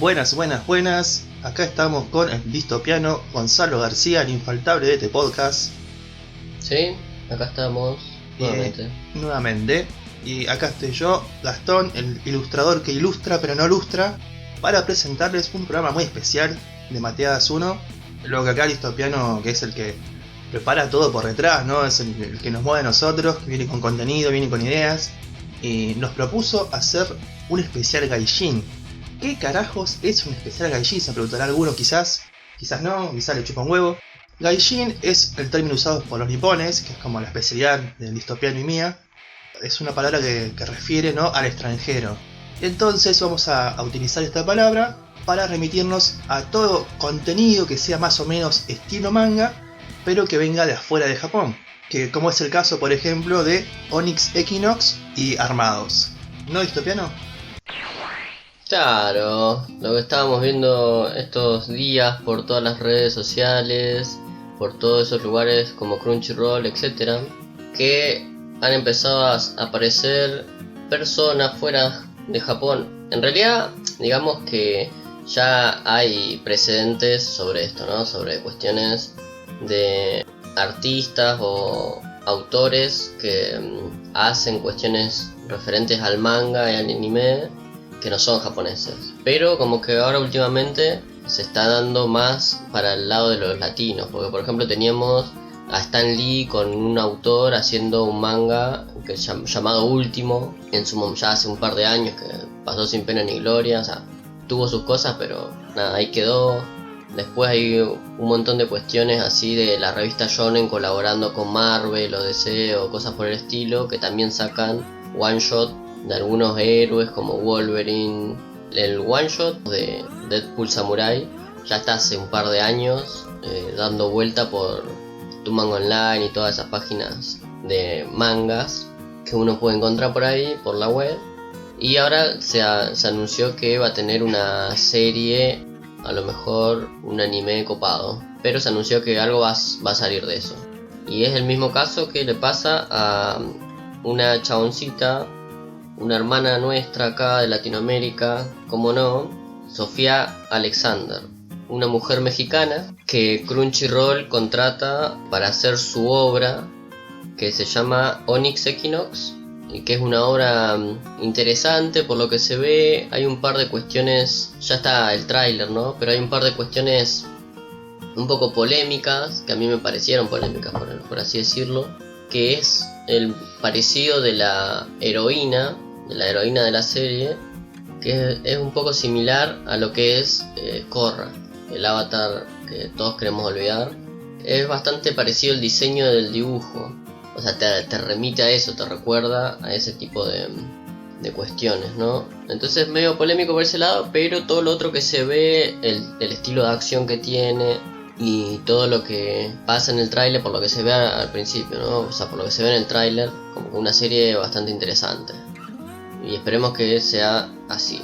Buenas, buenas, buenas. Acá estamos con el distopiano Gonzalo García, el infaltable de este podcast. Sí, acá estamos nuevamente. Y acá estoy yo, Gastón, el ilustrador que ilustra pero no lustra, para presentarles un programa muy especial de Mateadas 1. Lo que acá el distopiano, que es el que prepara todo por detrás, ¿no? Es el que nos mueve a nosotros, que viene con contenido, viene con ideas. Y nos propuso hacer un especial Gaijin. ¿Qué carajos es un especial Gaijin? Se preguntará alguno, quizás no, quizás le chupa un huevo. Gaijin es el término usado por los nipones, que es como la especialidad del distopiano y mía. Es una palabra que refiere, ¿no?, al extranjero. Entonces vamos a utilizar esta palabra para remitirnos a todo contenido que sea más o menos estilo manga, pero que venga de afuera de Japón. Que como es el caso, por ejemplo, de Onyx Equinox y Armados. ¿No, distopiano? Claro, lo que estábamos viendo estos días por todas las redes sociales, por todos esos lugares como Crunchyroll, etcétera, que han empezado a aparecer personas fuera de Japón. En realidad, digamos que ya hay precedentes sobre esto, ¿no? Sobre cuestiones de artistas o autores que hacen cuestiones referentes al manga y al anime que no son japoneses, pero como que ahora últimamente se está dando más para el lado de los latinos, porque por ejemplo teníamos a Stan Lee con un autor haciendo un manga que llamado Último, ya hace un par de años, que pasó sin pena ni gloria, o sea, tuvo sus cosas, pero nada, ahí quedó. Después hay un montón de cuestiones así de la revista Shonen colaborando con Marvel o DC o cosas por el estilo, que también sacan one shot de algunos héroes como Wolverine. El one shot de Deadpool Samurai ya está hace un par de años dando vuelta por Tumanga Online y todas esas páginas de mangas que uno puede encontrar por ahí, por la web. Y ahora se anunció que va a tener una serie, a lo mejor un anime copado, pero se anunció que algo va a salir de eso. Y es el mismo caso que le pasa a una chaboncita, una hermana nuestra acá de Latinoamérica, como no, Sofía Alexander, una mujer mexicana que Crunchyroll contrata para hacer su obra, que se llama Onyx Equinox, y que es una obra interesante por lo que se ve. Hay un par de cuestiones, ya está el tráiler, ¿no? Pero hay un par de cuestiones un poco polémicas, que a mí me parecieron polémicas, por así decirlo, que es el parecido de la heroína de la serie, que es un poco similar a lo que es Korra, el avatar que todos queremos olvidar. Es bastante parecido el diseño del dibujo, o sea, te remite a eso, te recuerda a ese tipo de cuestiones, ¿no? Entonces medio polémico por ese lado, pero todo lo otro que se ve, el estilo de acción que tiene y todo lo que pasa en el tráiler, por lo que se ve al principio, ¿no? O sea, por lo que se ve en el tráiler, como una serie bastante interesante. Y esperemos que sea así.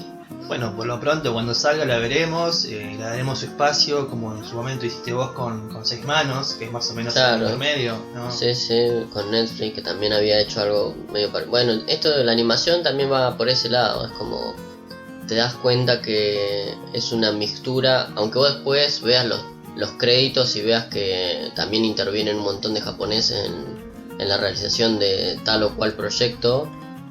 Bueno, por lo pronto cuando salga la veremos, le daremos su espacio, como en su momento hiciste vos con Seis Manos, que es más o menos el intermedio, ¿no? Sí, con Netflix, que también había hecho algo medio bueno, esto de la animación también va por ese lado, es como te das cuenta que es una mixtura, aunque vos después veas los créditos y veas que también intervienen un montón de japoneses en la realización de tal o cual proyecto.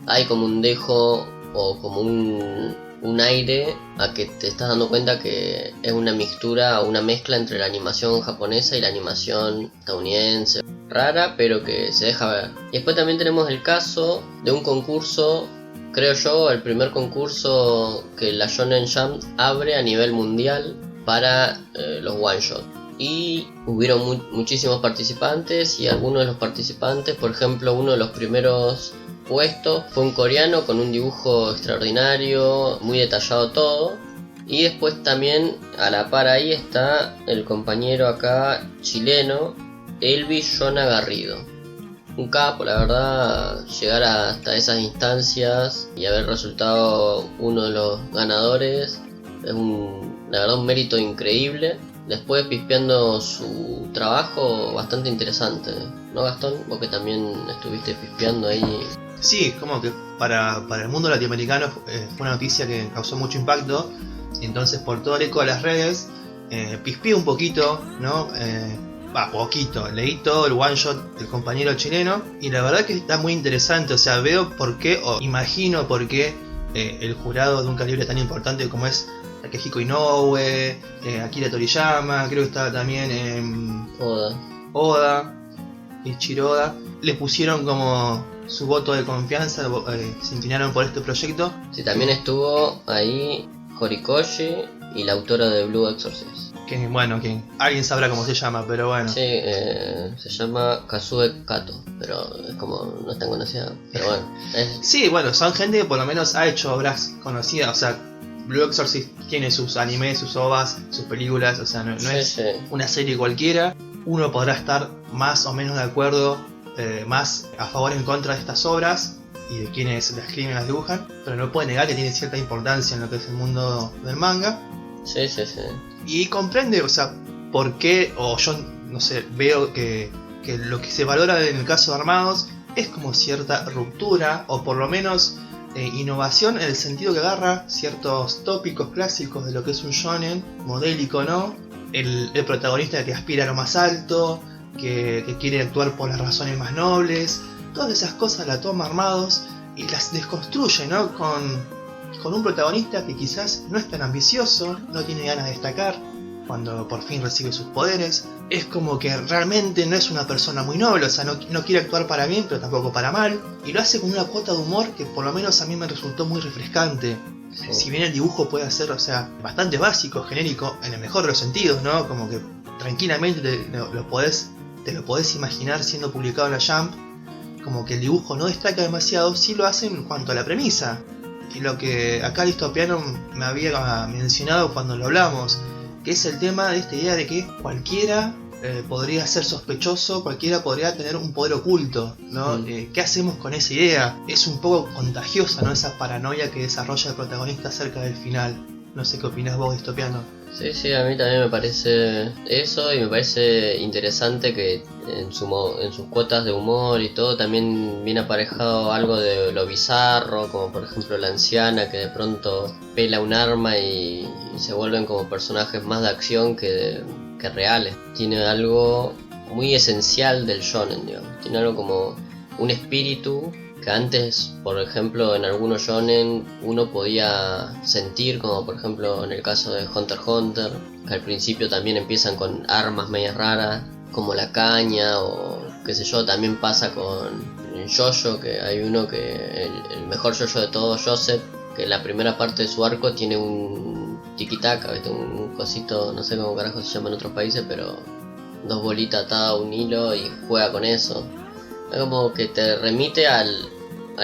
Hay como un dejo o como un aire a que te estás dando cuenta que es una mixtura o una mezcla entre la animación japonesa y la animación estadounidense. Rara, pero que se deja ver. Y después también tenemos el caso de un concurso, creo yo, el primer concurso que la Shonen Jump abre a nivel mundial para los one shot. Y hubieron muchísimos participantes, y algunos de los participantes, por ejemplo, uno de los primeros puesto fue un coreano con un dibujo extraordinario, muy detallado todo. Y después también a la par ahí está el compañero acá chileno, Elvis Jonah Garrido, un capo, la verdad. Llegar hasta esas instancias y haber resultado uno de los ganadores es la verdad un mérito increíble. Después pispeando su trabajo bastante interesante, ¿no, Gastón? Vos que también estuviste pispeando ahí. Sí, como que para el mundo latinoamericano fue una noticia que causó mucho impacto. Entonces por todo el eco de las redes, pispié un poquito, ¿no? Poquito, leí todo el one shot del compañero chileno y la verdad que está muy interesante, o sea, veo por qué, o imagino por qué el jurado de un calibre tan importante como es Takehiko Inoue, Akira Toriyama, creo que estaba también Oda, Ichiro Oda, le pusieron como su voto de confianza, se inclinaron por este proyecto. Sí, también estuvo ahí Horikoshi y la autora de Blue Exorcist. Que bueno, que alguien sabrá cómo se llama, pero bueno. Sí, se llama Kazue Kato, pero es como no es tan conocida, pero bueno. Sí, bueno, son gente que por lo menos ha hecho obras conocidas, o sea, Blue Exorcist tiene sus animes, sus ovas, sus películas, o sea, no es una serie cualquiera. Uno podrá estar más o menos de acuerdo, más a favor o en contra de estas obras y de quienes las escriben y las dibujan, pero no puede negar que tiene cierta importancia en lo que es el mundo del manga. Sí. Y comprende, o sea, por qué, o yo no sé, veo que lo que se valora en el caso de Armados es como cierta ruptura, o por lo menos innovación en el sentido que agarra ciertos tópicos clásicos de lo que es un shonen, modélico, ¿no? El protagonista que aspira a lo más alto, que quiere actuar por las razones más nobles, todas esas cosas la toma Armados y las desconstruye, ¿no? Con un protagonista que quizás no es tan ambicioso, no tiene ganas de destacar cuando por fin recibe sus poderes. Es como que realmente no es una persona muy noble, o sea, no quiere actuar para bien, pero tampoco para mal. Y lo hace con una cuota de humor que por lo menos a mí me resultó muy refrescante. Sí. Si bien el dibujo puede ser, o sea, bastante básico, genérico, en el mejor de los sentidos, ¿no? Como que tranquilamente te lo podés imaginar siendo publicado en la Jump. Como que el dibujo no destaca demasiado, sí lo hace en cuanto a la premisa. Y lo que acá Distopiano me había mencionado cuando lo hablamos, que es el tema de esta idea de que cualquiera podría ser sospechoso, cualquiera podría tener un poder oculto, ¿no? ¿Qué hacemos con esa idea? Es un poco contagiosa, ¿no? Esa paranoia que desarrolla el protagonista cerca del final. No sé qué opinás vos, Distopiano. Sí, a mí también me parece eso, y me parece interesante que en sus cuotas de humor y todo también viene aparejado algo de lo bizarro, como por ejemplo la anciana que de pronto pela un arma y se vuelven como personajes más de acción que reales. Tiene algo muy esencial del shonen, digamos. Tiene algo como un espíritu que antes, por ejemplo, en algunos shonen uno podía sentir, como por ejemplo en el caso de Hunter x Hunter, que al principio también empiezan con armas medias raras, como la caña, o qué sé yo. También pasa con el Jojo, que hay uno que el mejor Jojo de todos, Joseph, que en la primera parte de su arco tiene un tiki-taka, ¿viste? Un cosito, no sé cómo carajo se llama en otros países, pero 2 bolitas atadas a un hilo y juega con eso. Es como que te remite al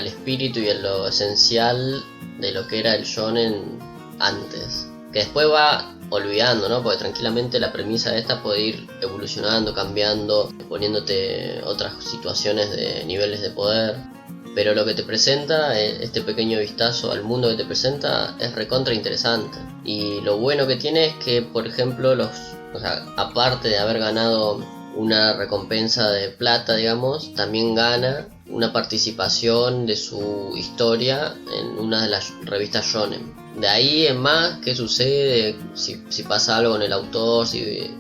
espíritu y a lo esencial de lo que era el shonen antes, que después va olvidando, ¿no? Porque tranquilamente la premisa de esta puede ir evolucionando, cambiando, poniéndote otras situaciones de niveles de poder, pero lo que te presenta, este pequeño vistazo al mundo que te presenta, es recontra interesante. Y lo bueno que tiene es que, por ejemplo, aparte de haber ganado una recompensa de plata, digamos, también gana una participación de su historia en una de las revistas shonen. De ahí en más, ¿qué sucede? Si pasa algo con el autor, si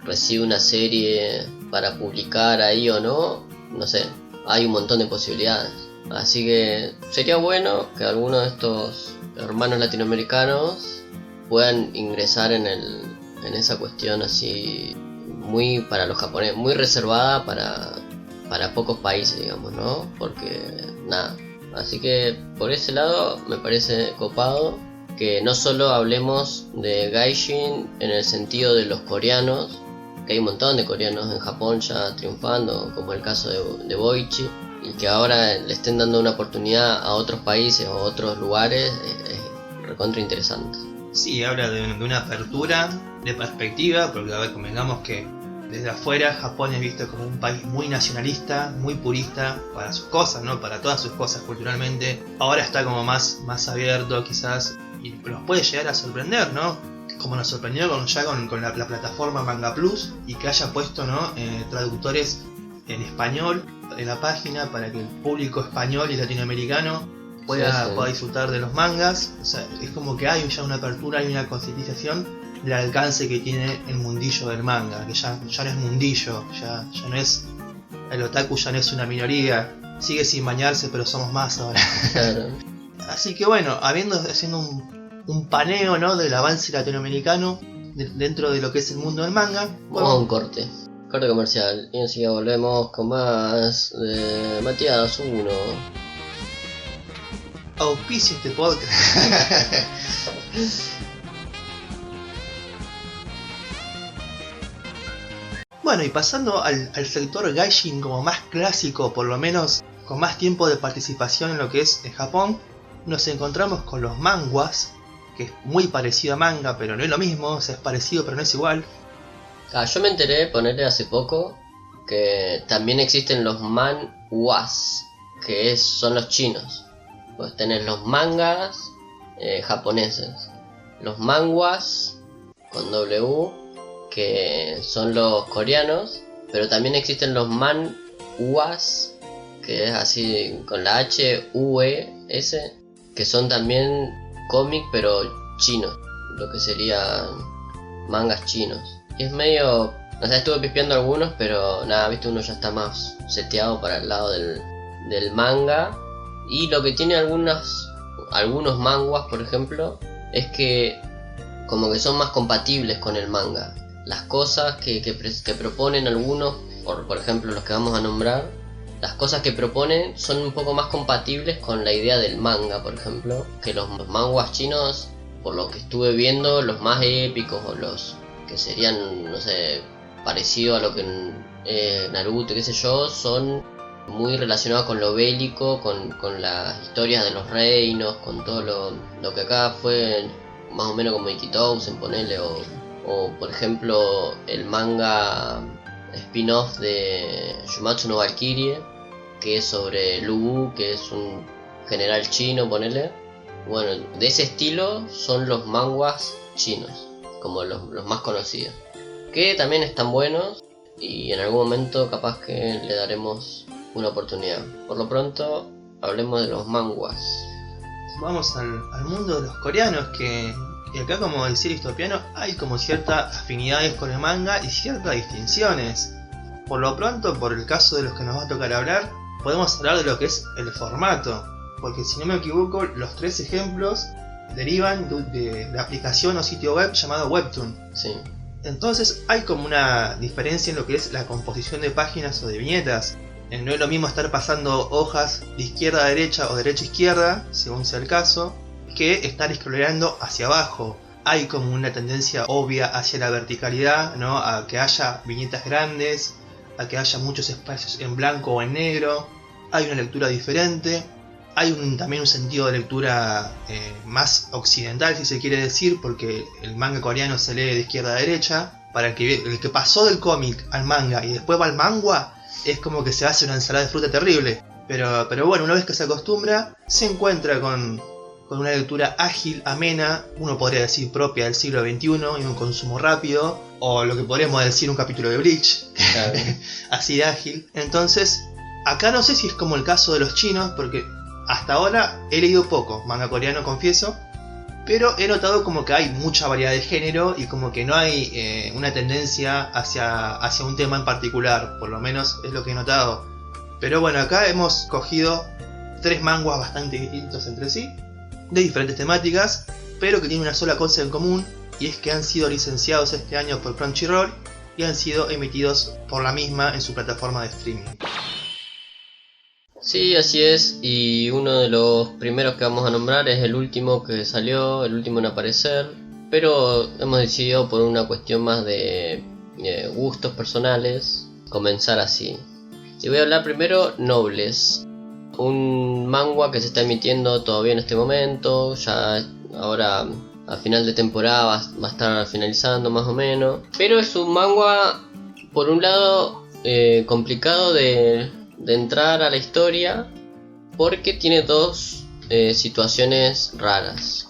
recibe una serie para publicar ahí o no sé, hay un montón de posibilidades. Así que sería bueno que algunos de estos hermanos latinoamericanos puedan ingresar en esa cuestión así, muy para los japoneses, muy reservada para pocos países, digamos, ¿no? Porque nada, así que por ese lado me parece copado que no solo hablemos de gaijin en el sentido de los coreanos, que hay un montón de coreanos en Japón ya triunfando, como el caso de Boichi, y que ahora le estén dando una oportunidad a otros países o otros lugares, es recontra interesante. Sí, habla de una apertura de perspectiva, porque a ver, convengamos que desde afuera Japón es visto como un país muy nacionalista, muy purista para sus cosas, ¿no? Para todas sus cosas culturalmente. Ahora está como más abierto quizás, y nos puede llegar a sorprender, ¿no? Como nos sorprendió con la plataforma Manga Plus, y que haya puesto, ¿no? Traductores en español en la página para que el público español y latinoamericano pueda disfrutar de los mangas. O sea, es como que hay ya una apertura, hay una concientización del alcance que tiene el mundillo del manga, que ya no es mundillo, ya no es, el otaku ya no es una minoría, sigue sin bañarse pero somos más ahora. Claro. Así que bueno, haciendo un paneo, ¿no?, del avance latinoamericano dentro de lo que es el mundo del manga. Vamos a un corte comercial y enseguida volvemos con más de Matías 1. Auspicia este podcast. Bueno, y pasando al sector gaijin como más clásico, por lo menos con más tiempo de participación en lo que es en Japón, nos encontramos con los manhwas, que es muy parecido a manga, pero no es lo mismo, o sea, es parecido pero no es igual. Yo me enteré, ponerle hace poco, que también existen los manhwas, que son los chinos. Pues tenés los mangas japoneses, los manhwas con W, que son los coreanos, pero también existen los manhwas, que es así con la H-U-E-S, que son también cómic pero chinos, lo que serían mangas chinos. Y es medio, o sea, estuve pispeando algunos, pero nada, viste, uno ya está más seteado para el lado del manga. Y lo que tiene algunos manhwas, por ejemplo, es que como que son más compatibles con el manga. Las cosas que proponen algunos, por ejemplo los que vamos a nombrar, las cosas que proponen son un poco más compatibles con la idea del manga, por ejemplo, que los manhwas chinos, por lo que estuve viendo, los más épicos o los que serían, no sé, parecido a lo que Naruto, qué sé yo, son muy relacionados con lo bélico, con las historias de los reinos, con todo lo que acá fue más o menos como Ikitousen, ponele, o por ejemplo el manga spin-off de Shumatsu no Valkyrie, que es sobre Lu Bu, que es un general chino, ponele. Bueno, de ese estilo son los manhwas chinos, como los más conocidos, que también están buenos y en algún momento capaz que le daremos una oportunidad. Por lo pronto, hablemos de los manhwas. Vamos al mundo de los coreanos, que acá, como decir distopiano, hay como ciertas afinidades con el manga y ciertas distinciones. Por lo pronto, por el caso de los que nos va a tocar hablar, podemos hablar de lo que es el formato, porque si no me equivoco, los 3 ejemplos derivan de la aplicación o sitio web llamado Webtoon. Sí. Entonces hay como una diferencia en lo que es la composición de páginas o de viñetas. No es lo mismo estar pasando hojas de izquierda a derecha o derecha a izquierda, según sea el caso, que estar scrolleando hacia abajo. Hay como una tendencia obvia hacia la verticalidad, ¿no?, a que haya viñetas grandes, a que haya muchos espacios en blanco o en negro. Hay una lectura diferente. Hay también un sentido de lectura más occidental, si se quiere decir, porque el manga coreano se lee de izquierda a derecha. Para el que pasó del cómic al manga y después va al manhwa, es como que se hace una ensalada de fruta terrible. Pero bueno, una vez que se acostumbra, se encuentra con una lectura ágil, amena, uno podría decir propia del siglo XXI, y un consumo rápido, o lo que podríamos decir un capítulo de Bleach, claro. Así de ágil. Entonces, acá no sé si es como el caso de los chinos, porque hasta ahora he leído poco manga coreano, confieso, pero he notado como que hay mucha variedad de género y como que no hay una tendencia hacia un tema en particular, por lo menos es lo que he notado. Pero bueno, acá hemos cogido 3 manhwas bastante distintos entre sí, de diferentes temáticas, pero que tienen una sola cosa en común, y es que han sido licenciados este año por Crunchyroll y han sido emitidos por la misma en su plataforma de streaming. Sí, así es, y uno de los primeros que vamos a nombrar es el último que salió, el último en aparecer, pero hemos decidido, por una cuestión más de gustos personales, comenzar así. Y voy a hablar primero Nobles, un manhwa que se está emitiendo todavía en este momento, ya ahora a final de temporada va a estar finalizando más o menos, pero es un manhwa por un lado complicado de entrar a la historia, porque tiene 2 situaciones raras.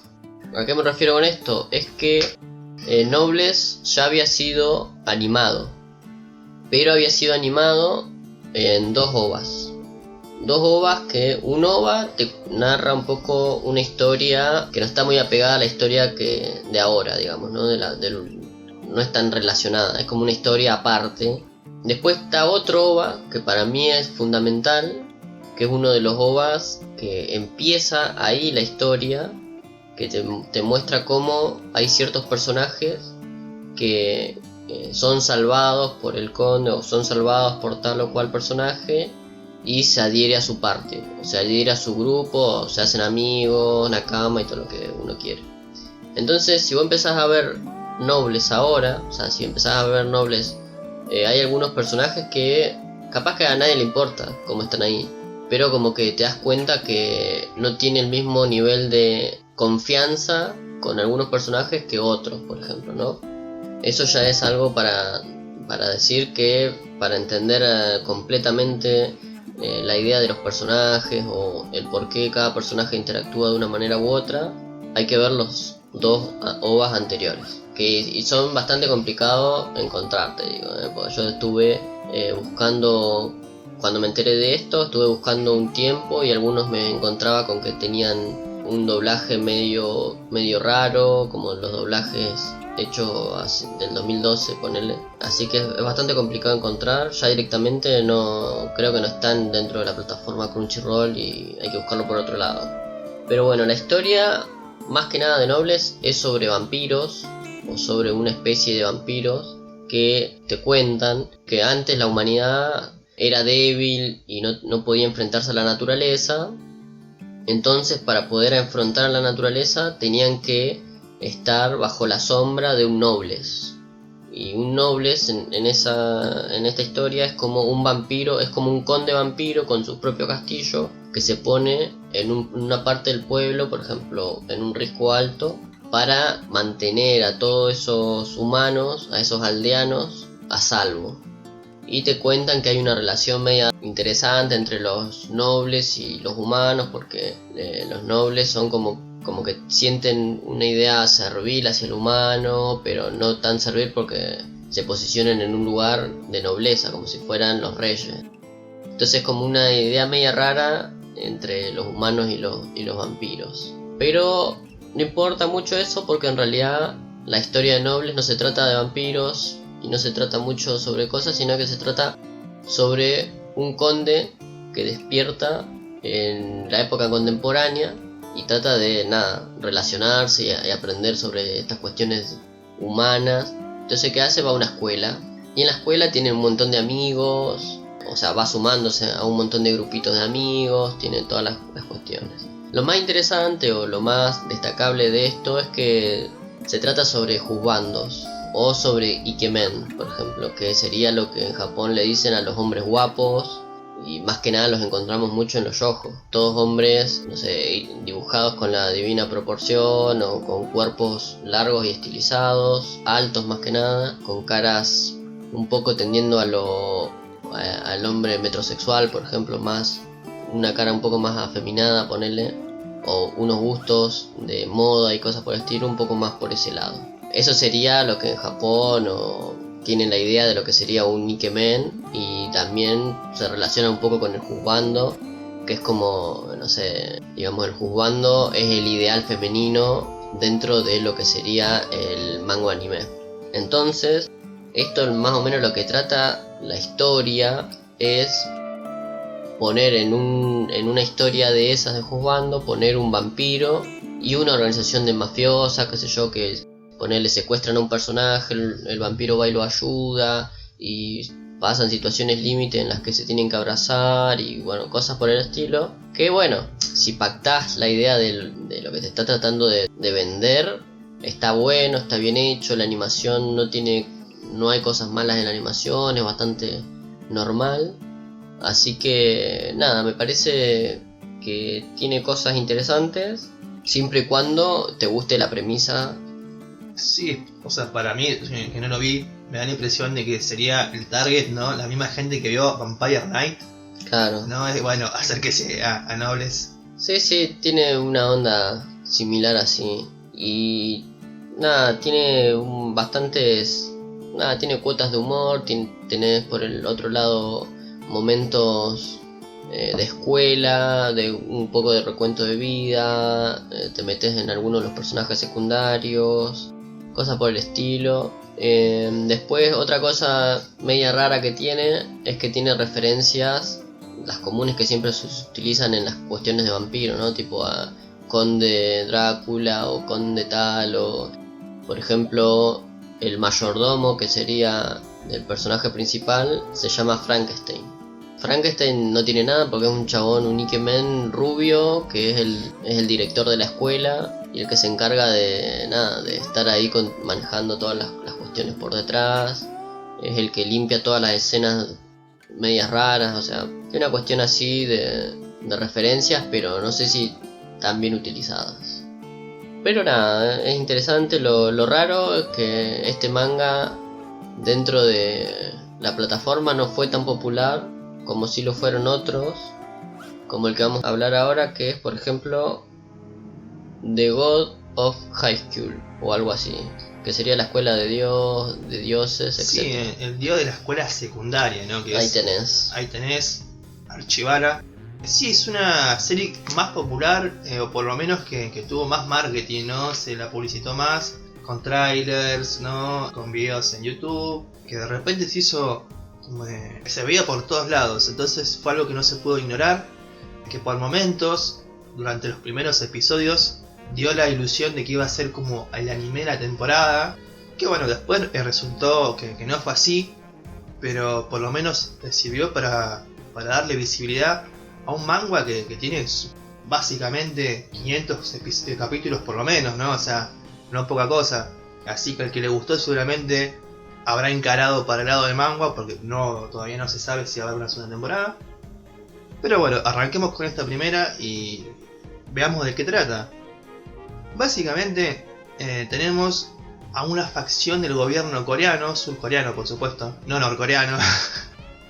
¿A qué me refiero con esto? Es que Nobles ya había sido animado, pero había sido animado en 2 OVAs. dos OVAs que un OVA te narra un poco una historia que no está muy apegada a la historia que de ahora, digamos, ¿no? No es tan relacionada, es como una historia aparte. Después está otro OVA que para mí es fundamental, que es uno de los OVAs que empieza ahí la historia, que te muestra cómo hay ciertos personajes que son salvados por el conde o son salvados por tal o cual personaje y se adhiere a su parte, o se adhiere a su grupo, se hacen amigos, nakama y todo lo que uno quiere. Entonces, si vos empezás a ver nobles ahora, o sea, si empezás a ver nobles, hay algunos personajes que capaz que a nadie le importa cómo están ahí, pero como que te das cuenta que no tiene el mismo nivel de confianza con algunos personajes que otros, por ejemplo, ¿no? Eso ya es algo para decir que para entender completamente la idea de los personajes o el por qué cada personaje interactúa de una manera u otra, hay que ver los dos OVAs anteriores, y son bastante complicados encontrarte, digo, porque yo estuve buscando, cuando me enteré de esto, estuve buscando un tiempo y algunos me encontraba con que tenían un doblaje medio raro, como los doblajes hechos del 2012, ponele. Así que es bastante complicado encontrar. Ya directamente no creo que no están dentro de la plataforma Crunchyroll y hay que buscarlo por otro lado. Pero bueno, la historia más que nada de Nobles es sobre vampiros, o sobre una especie de vampiros que te cuentan que antes la humanidad era débil y no podía enfrentarse a la naturaleza. Entonces, para poder enfrentar a la naturaleza tenían que estar bajo la sombra de un nobles. Y un nobles en esta historia es como un vampiro, es como un conde vampiro con su propio castillo que se pone en una parte del pueblo, por ejemplo, en un risco alto, para mantener a todos esos humanos, a esos aldeanos, a salvo. Y te cuentan que hay una relación media interesante entre los nobles y los humanos, porque los nobles son como que sienten una idea servil hacia el humano, pero no tan servil porque se posicionan en un lugar de nobleza, como si fueran los reyes. Entonces es como una idea media rara entre los humanos y los vampiros. Pero no importa mucho eso, porque en realidad la historia de Nobles no se trata de vampiros y no se trata mucho sobre cosas, sino que se trata sobre un conde que despierta en la época contemporánea y trata de relacionarse y aprender sobre estas cuestiones humanas. Entonces, ¿qué hace? Va a una escuela, y en la escuela tiene un montón de amigos, o sea, va sumándose a un montón de grupitos de amigos, tiene todas las cuestiones. Lo más interesante o lo más destacable de esto es que se trata sobre juzgandos o sobre ikemen, por ejemplo, que sería lo que en Japón le dicen a los hombres guapos, y más que nada los encontramos mucho en los yojo. Todos hombres, no sé, dibujados con la divina proporción o con cuerpos largos y estilizados, altos más que nada, con caras un poco tendiendo al hombre metrosexual, por ejemplo, más una cara un poco más afeminada, ponele, o unos gustos de moda y cosas por el estilo un poco más por ese lado. Eso sería lo que en Japón tienen la idea de lo que sería un ikemen, y también se relaciona un poco con el juzgando, que es como, no sé, digamos, el juzgando es el ideal femenino dentro de lo que sería el manga anime. Entonces, esto más o menos lo que trata la historia es poner en una historia de esas de juzgando, poner un vampiro y una organización de mafiosa, qué sé yo, que ponerle secuestran a un personaje, el vampiro va y lo ayuda, y pasan situaciones límite en las que se tienen que abrazar y bueno, cosas por el estilo. Que bueno, si pactás la idea de lo que te está tratando de vender, está bueno, está bien hecho, la animación no hay cosas malas en la animación, es bastante normal. Así que nada, me parece que tiene cosas interesantes, siempre y cuando te guste la premisa. Sí, o sea, para mí, que no lo vi, me da la impresión de que sería el target, ¿no? La misma gente que vio Vampire Knight. Claro. No, es bueno, acérquese a Nobles. Sí, tiene una onda similar así. Y nada, tiene tiene cuotas de humor, tenés por el otro lado momentos de escuela, de un poco de recuento de vida, te metes en algunos de los personajes secundarios, cosas por el estilo. Después otra cosa media rara que tiene es que tiene referencias, las comunes que siempre se utilizan en las cuestiones de vampiro, ¿no? Tipo a Conde Drácula o Conde tal, o por ejemplo el mayordomo, que sería el personaje principal, se llama Frankenstein. Frankenstein no tiene nada porque es un chabón, un Ikemen rubio, que es el director de la escuela y el que se encarga de estar ahí manejando todas las cuestiones por detrás. Es el que limpia todas las escenas medias raras, o sea, es una cuestión así de referencias, pero no sé si tan bien utilizadas. Pero nada, es interesante. Lo raro es que este manga dentro de la plataforma no fue tan popular como si lo fueron otros, como el que vamos a hablar ahora, que es por ejemplo The God of High School o algo así, que sería la escuela de Dios, de dioses, etc. Sí, el dios de la escuela secundaria, ¿no? Que Ahí tenés Archivara. Sí, es una serie más popular, o por lo menos que tuvo más marketing, ¿no? Se la publicitó más con trailers, ¿no? Con videos en YouTube, que de repente se hizo se veía por todos lados. Entonces fue algo que no se pudo ignorar, que por momentos, durante los primeros episodios, dio la ilusión de que iba a ser como el anime de la temporada, que bueno, después resultó que no fue así, pero por lo menos sirvió para darle visibilidad a un manga que tiene básicamente 500 capítulos por lo menos, ¿no? O sea, no poca cosa. Así que al que le gustó seguramente habrá encarado para el lado de manga, porque todavía no se sabe si va a haber una segunda temporada. Pero bueno, arranquemos con esta primera y veamos de qué trata. Básicamente tenemos a una facción del gobierno coreano, surcoreano por supuesto, no norcoreano,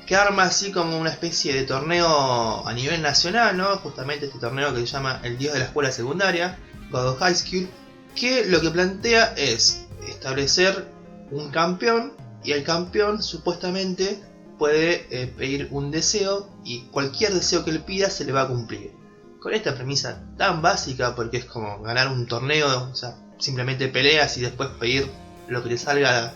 que arma así como una especie de torneo a nivel nacional, ¿no? Justamente este torneo que se llama el dios de la escuela secundaria, God of High School, que lo que plantea es establecer un campeón, y el campeón supuestamente puede pedir un deseo, y cualquier deseo que él pida se le va a cumplir. Con esta premisa tan básica, porque es como ganar un torneo, o sea, simplemente peleas y después pedir lo que te salga,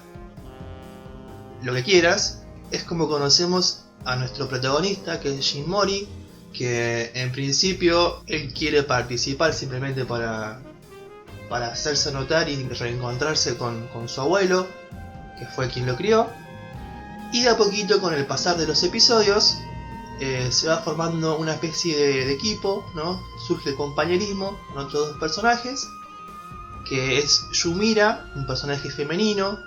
lo que quieras. Es como conocemos a nuestro protagonista, que es Shin Mori, que en principio él quiere participar simplemente para hacerse notar y reencontrarse con su abuelo, que fue quien lo crió. Y de a poquito, con el pasar de los episodios, se va formando una especie de equipo, ¿no? Surge el compañerismo con otros dos personajes, que es Yumira, un personaje femenino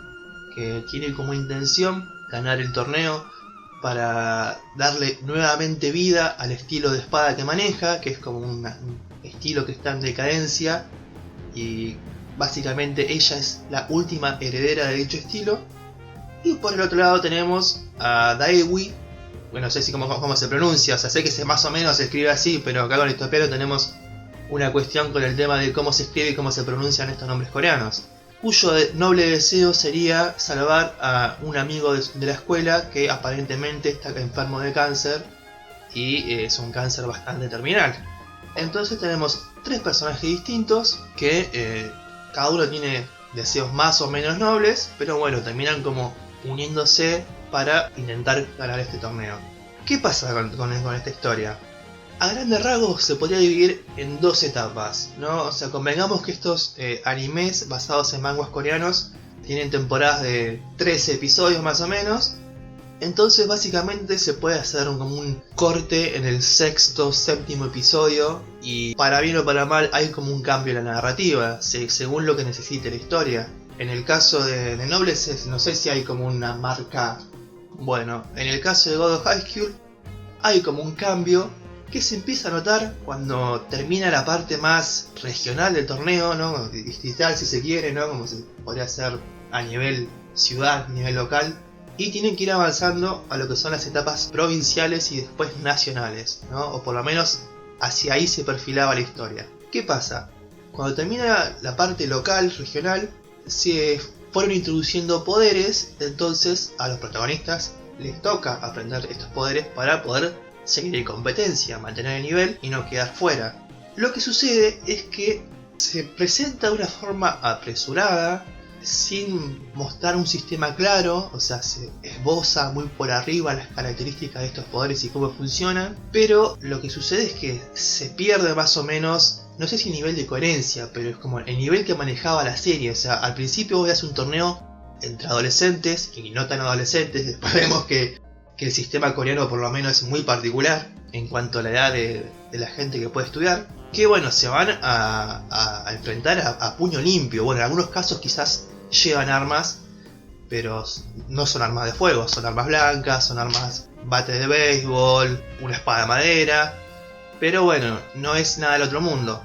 que tiene como intención ganar el torneo para darle nuevamente vida al estilo de espada que maneja, que es como un estilo que está en decadencia, y básicamente ella es la última heredera de dicho estilo. Y por el otro lado tenemos a Daewi, bueno, no sé si cómo se pronuncia, o sea, sé que más o menos se escribe así, pero acá con el historiador tenemos una cuestión con el tema de cómo se escribe y cómo se pronuncian estos nombres coreanos, cuyo noble deseo sería salvar a un amigo de la escuela que aparentemente está enfermo de cáncer, y es un cáncer bastante terminal. Entonces tenemos tres personajes distintos que cada uno tiene deseos más o menos nobles, pero bueno, terminan como uniéndose para intentar ganar este torneo. ¿Qué pasa con esta historia? A grandes rasgos se podría dividir en dos etapas, ¿no? O sea, convengamos que estos animes basados en manguas coreanos tienen temporadas de 13 episodios más o menos. Entonces básicamente se puede hacer como un corte en el sexto, séptimo episodio, y para bien o para mal hay como un cambio en la narrativa, según lo que necesite la historia. En el caso de Nobles, no sé si hay como una marca. Bueno, en el caso de God of High School hay como un cambio que se empieza a notar cuando termina la parte más regional del torneo, ¿no? Distrital si se quiere, ¿no? Como se podría hacer a nivel ciudad, nivel local. Y tienen que ir avanzando a lo que son las etapas provinciales y después nacionales, ¿no? O por lo menos hacia ahí se perfilaba la historia. ¿Qué pasa? Cuando termina la parte local, regional, se fueron introduciendo poderes, entonces a los protagonistas les toca aprender estos poderes para poder seguir en competencia, mantener el nivel y no quedar fuera. Lo que sucede es que se presenta de una forma apresurada, sin mostrar un sistema claro, o sea, se esboza muy por arriba las características de estos poderes y cómo funcionan, pero lo que sucede es que se pierde más o menos, no sé si nivel de coherencia, pero es como el nivel que manejaba la serie. O sea, al principio vos veías un torneo entre adolescentes y no tan adolescentes, después vemos que el sistema coreano por lo menos es muy particular en cuanto a la edad de la gente que puede estudiar, que bueno, se van a enfrentar a puño limpio. Bueno, en algunos casos quizás llevan armas, pero no son armas de fuego, son armas blancas, son armas bate de béisbol, una espada de madera, pero bueno, no es nada del otro mundo.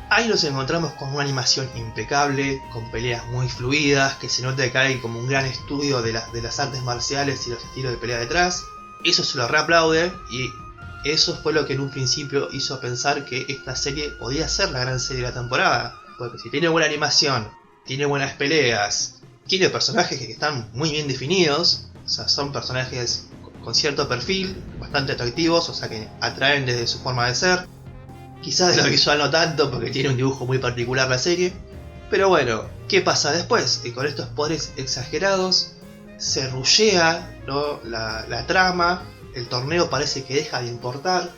Ahí nos encontramos con una animación impecable, con peleas muy fluidas, que se nota que hay como un gran estudio de las artes marciales y los estilos de pelea detrás. Eso se lo reaplaude y eso fue lo que en un principio hizo pensar que esta serie podía ser la gran serie de la temporada, porque si tiene buena animación, tiene buenas peleas, tiene personajes que están muy bien definidos, o sea, son personajes con cierto perfil, bastante atractivos, o sea que atraen desde su forma de ser. Quizás de lo visual no tanto, porque tiene un dibujo muy particular la serie. Pero bueno, ¿qué pasa después? Que con estos poderes exagerados se rushea, ¿no?, la trama, el torneo parece que deja de importar,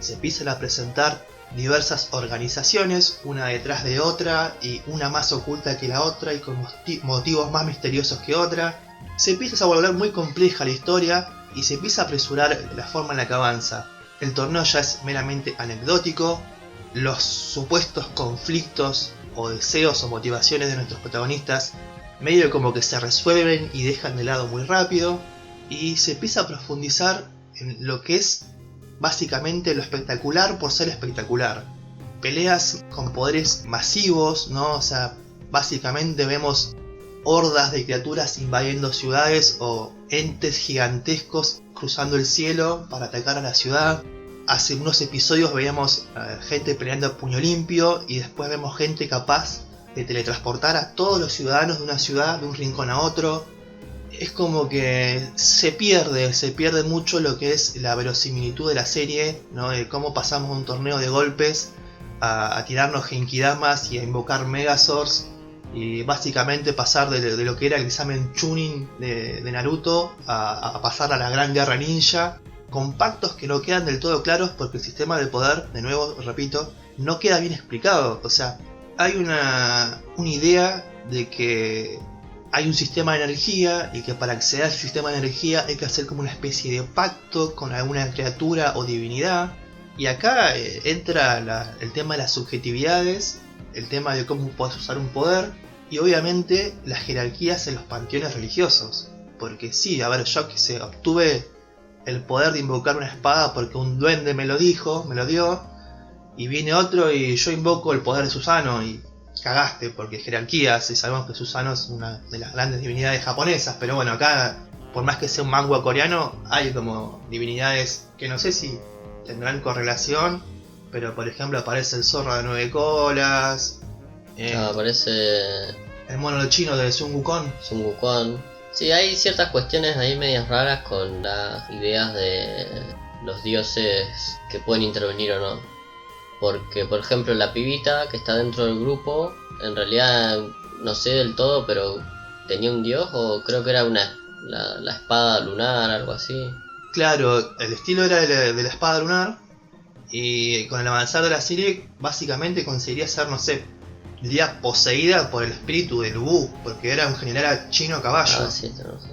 se empiezan a presentar diversas organizaciones, una detrás de otra, y una más oculta que la otra, y con motivos más misteriosos que otra. Se empieza a volver muy compleja la historia, y se empieza a apresurar la forma en la que avanza. El torneo ya es meramente anecdótico, los supuestos conflictos o deseos o motivaciones de nuestros protagonistas medio como que se resuelven y dejan de lado muy rápido, y se empieza a profundizar en lo que es básicamente lo espectacular por ser espectacular. Peleas con poderes masivos, ¿no? O sea, básicamente vemos hordas de criaturas invadiendo ciudades o entes gigantescos cruzando el cielo para atacar a la ciudad. Hace unos episodios veíamos gente peleando a puño limpio, y después vemos gente capaz de teletransportar a todos los ciudadanos de una ciudad de un rincón a otro. Es como que se pierde mucho lo que es la verosimilitud de la serie, ¿no? De cómo pasamos de un torneo de golpes a tirarnos genkidamas y a invocar Megazords, y básicamente pasar de lo que era el examen Chunin de Naruto a pasar a la gran guerra ninja, con pactos que no quedan del todo claros porque el sistema de poder, de nuevo repito, no queda bien explicado. O sea, hay una idea de que hay un sistema de energía y que para acceder a ese sistema de energía hay que hacer como una especie de pacto con alguna criatura o divinidad. Y acá entra el tema de las subjetividades, el tema de cómo puedes usar un poder, y obviamente las jerarquías en los panteones religiosos. Porque sí, a ver, yo que sé, obtuve el poder de invocar una espada porque un duende me lo dijo, me lo dio, y viene otro y yo invoco el poder de Susano, y cagaste, porque jerarquías, y sabemos que Susano es una de las grandes divinidades japonesas. Pero bueno, acá, por más que sea un manga coreano, hay como divinidades que no sé si tendrán correlación, pero por ejemplo aparece el zorro de 9 colas, aparece el mono chino de Sun Wukong. Sí, hay ciertas cuestiones ahí medias raras con las ideas de los dioses que pueden intervenir o no. Porque, por ejemplo, la pibita que está dentro del grupo, en realidad no sé del todo, pero tenía un dios, o creo que era la espada lunar, algo así. Claro, el estilo era de la espada lunar, y con el avanzar de la serie básicamente conseguiría ser, no sé, diría poseída por el espíritu del Wu, porque era un general chino a caballo. Ah, sí, tenemos.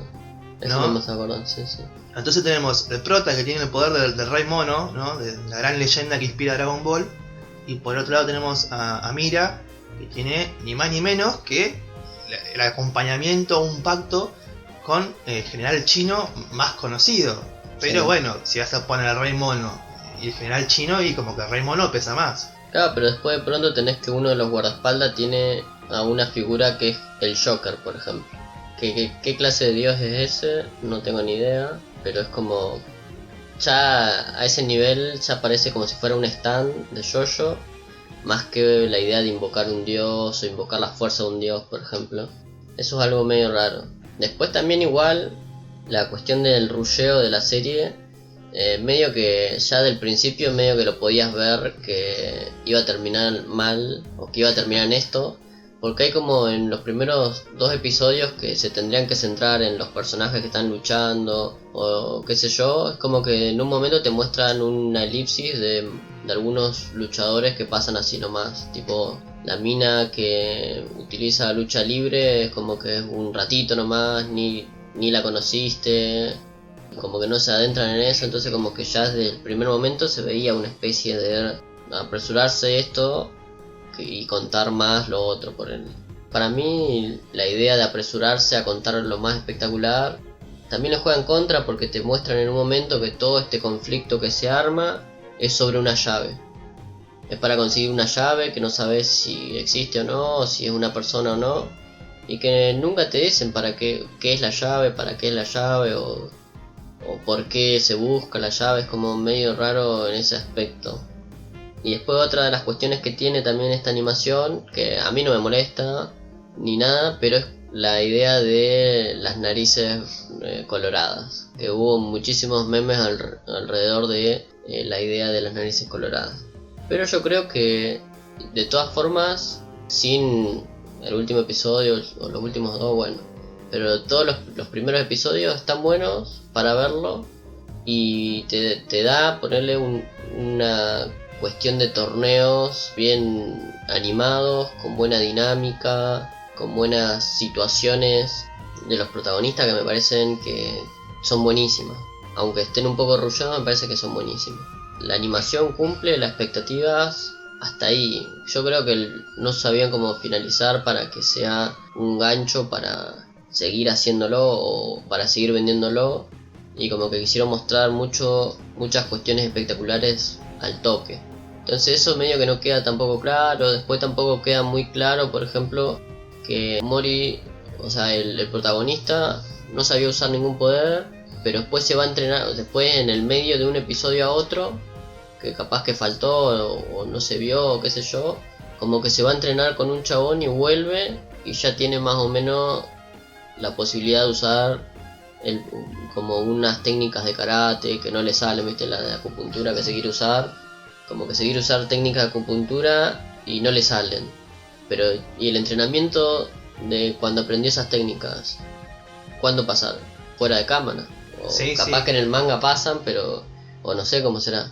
Eso no me acuerdo, sí. Entonces tenemos el prota que tiene el poder del Rey Mono, ¿no?, de la gran leyenda que inspira a Dragon Ball. Y por otro lado tenemos a Mira, que tiene ni más ni menos que el acompañamiento, un pacto con el general chino más conocido. Pero sí, bueno, si vas a poner al Rey Mono y el general chino, y como que el Rey Mono pesa más. Claro, pero después de pronto tenés que uno de los guardaespaldas tiene a una figura que es el Joker, por ejemplo. ¿Qué clase de dios es ese? No tengo ni idea, pero es como... ya a ese nivel ya parece como si fuera un stand de JoJo, más que la idea de invocar un dios o invocar la fuerza de un dios, por ejemplo. Eso es algo medio raro. Después también igual, la cuestión del rusheo de la serie medio que ya del principio medio que lo podías ver que iba a terminar mal o que iba a terminar en esto, porque hay como en los primeros 2 episodios que se tendrían que centrar en los personajes que están luchando o qué sé yo. Es como que en un momento te muestran una elipsis de algunos luchadores que pasan así nomás, tipo la mina que utiliza la lucha libre es como que es un ratito nomás, ni la conociste, como que no se adentran en eso. Entonces como que ya desde el primer momento se veía una especie de apresurarse esto y contar más lo otro. Para mí la idea de apresurarse a contar lo más espectacular también le juega en contra, porque te muestran en un momento que todo este conflicto que se arma es sobre una llave. Es para conseguir una llave que no sabes si existe o no, o si es una persona o no, y que nunca te dicen para qué es la llave, para qué es la llave o por qué se busca la llave. Es como medio raro en ese aspecto. Y después otra de las cuestiones que tiene también esta animación, que a mí no me molesta ni nada, pero es la idea de las narices coloradas, que hubo muchísimos memes alrededor de la idea de las narices coloradas. Pero yo creo que de todas formas, sin el último episodio o los últimos 2, bueno, pero todos los primeros episodios están buenos para verlo, y te da ponerle una cuestión de torneos bien animados, con buena dinámica, con buenas situaciones de los protagonistas que me parecen que son buenísimas. Aunque estén un poco rullados, me parece que son buenísimas. La animación cumple las expectativas hasta ahí. Yo creo que no sabían cómo finalizar para que sea un gancho para seguir haciéndolo o para seguir vendiéndolo, y como que quisieron mostrar muchas cuestiones espectaculares al toque. Entonces eso medio que no queda tampoco claro. Después tampoco queda muy claro, por ejemplo, que Mori, o sea, el protagonista, no sabía usar ningún poder, pero después se va a entrenar, después en el medio de un episodio a otro, que capaz que faltó o no se vio o qué sé yo, como que se va a entrenar con un chabón y vuelve y ya tiene más o menos la posibilidad de usar como unas técnicas de karate que no le salen, viste, la de acupuntura que se quiere usar, como que se quiere usar técnicas de acupuntura y no le salen. Pero y el entrenamiento de cuando aprendió esas técnicas, ¿cuándo pasaron? Fuera de cámara. O Sí, capaz sí. que en el manga pasan, pero o no sé cómo será.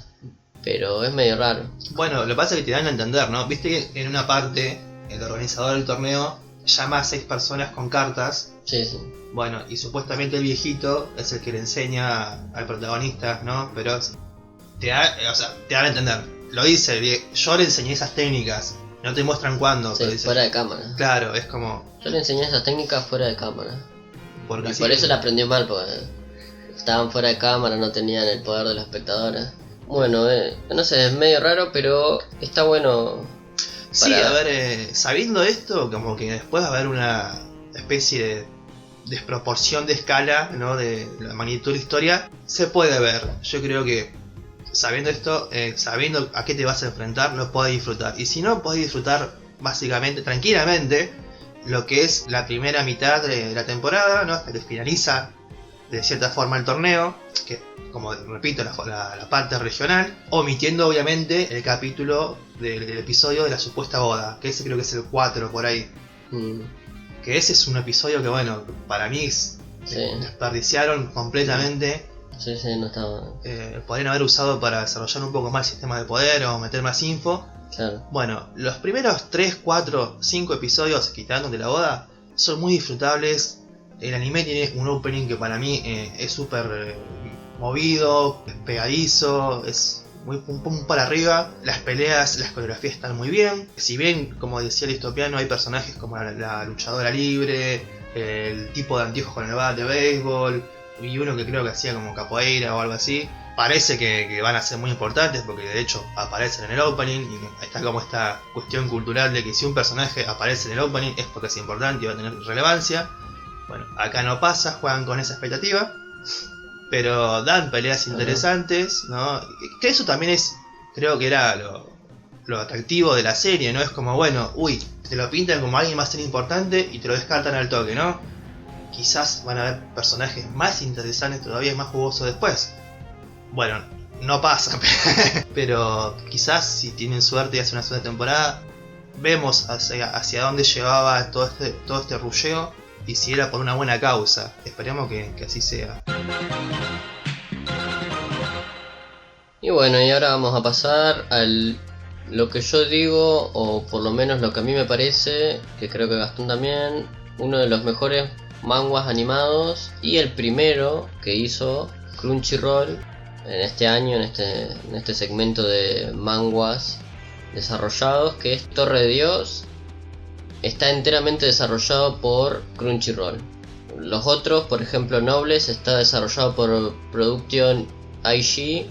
Pero es medio raro. Bueno, lo que pasa es que te dan a entender, ¿no? Viste que en una parte el organizador del torneo llama a 6 personas con cartas. Sí, sí. Bueno, y supuestamente el viejito es el que le enseña al protagonista, ¿no? Pero te dan a entender. Lo dice, yo le enseñé esas técnicas. No te muestran cuándo. Sí, pero dice, fuera de cámara. claro, es como... Yo le enseñé esas técnicas fuera de cámara. Porque Y así- por eso la aprendió mal, porque estaban fuera de cámara, no tenían el poder de los espectadores. Bueno, no sé, es medio raro, pero está bueno. Sí, a ver, sabiendo esto, como que después va a haber una especie de desproporción de escala, ¿no? De la magnitud de la historia, se puede ver. Yo creo que sabiendo esto, sabiendo a qué te vas a enfrentar, lo podés disfrutar. Y si no, podés disfrutar básicamente, tranquilamente, lo que es la primera mitad de la temporada, ¿no? Hasta que finaliza de cierta forma el torneo, que como repito, la parte regional, omitiendo obviamente el capítulo del episodio de la supuesta boda, que ese creo que es el 4 por ahí. Que ese es un episodio que, bueno, para mí Sí. desperdiciaron completamente. Sí, no estaba. Podrían haber usado para desarrollar un poco más el sistema de poder o meter más info. Claro. Bueno, los primeros 3, 4, 5 episodios, quitando de la boda, son muy disfrutables. El anime tiene un opening que para mí es súper movido, pegadizo, es muy pum pum para arriba. Las peleas, las coreografías están muy bien. Si bien, como decía el Distopiano, hay personajes como la luchadora libre, el tipo de anteojos con el bat de béisbol, y uno que creo que hacía como capoeira o algo así. Parece que van a ser muy importantes porque de hecho aparecen en el opening, y está como esta cuestión cultural de que si un personaje aparece en el opening es porque es importante y va a tener relevancia. Bueno, acá no pasa, juegan con esa expectativa, pero dan peleas interesantes, ¿no? Que eso también es, creo que era lo atractivo de la serie, ¿no? Es como, bueno, te lo pintan como alguien va a ser importante y te lo descartan al toque, ¿no? Quizás van a haber personajes más interesantes todavía y más jugosos después. Bueno, no pasa, pero quizás si tienen suerte y hacen una segunda temporada, vemos hacia dónde llevaba todo este rusheo y si era por una buena causa. Esperemos que así sea. Y bueno, y ahora vamos a pasar al lo que yo digo, o por lo menos lo que a mí me parece, que creo que Gastón también, uno de los mejores manguas animados y el primero que hizo Crunchyroll en este año, en este segmento de manguas desarrollados, que es Torre de Dios. Está enteramente desarrollado por Crunchyroll. Los otros, por ejemplo Nobles, está desarrollado por Production IG,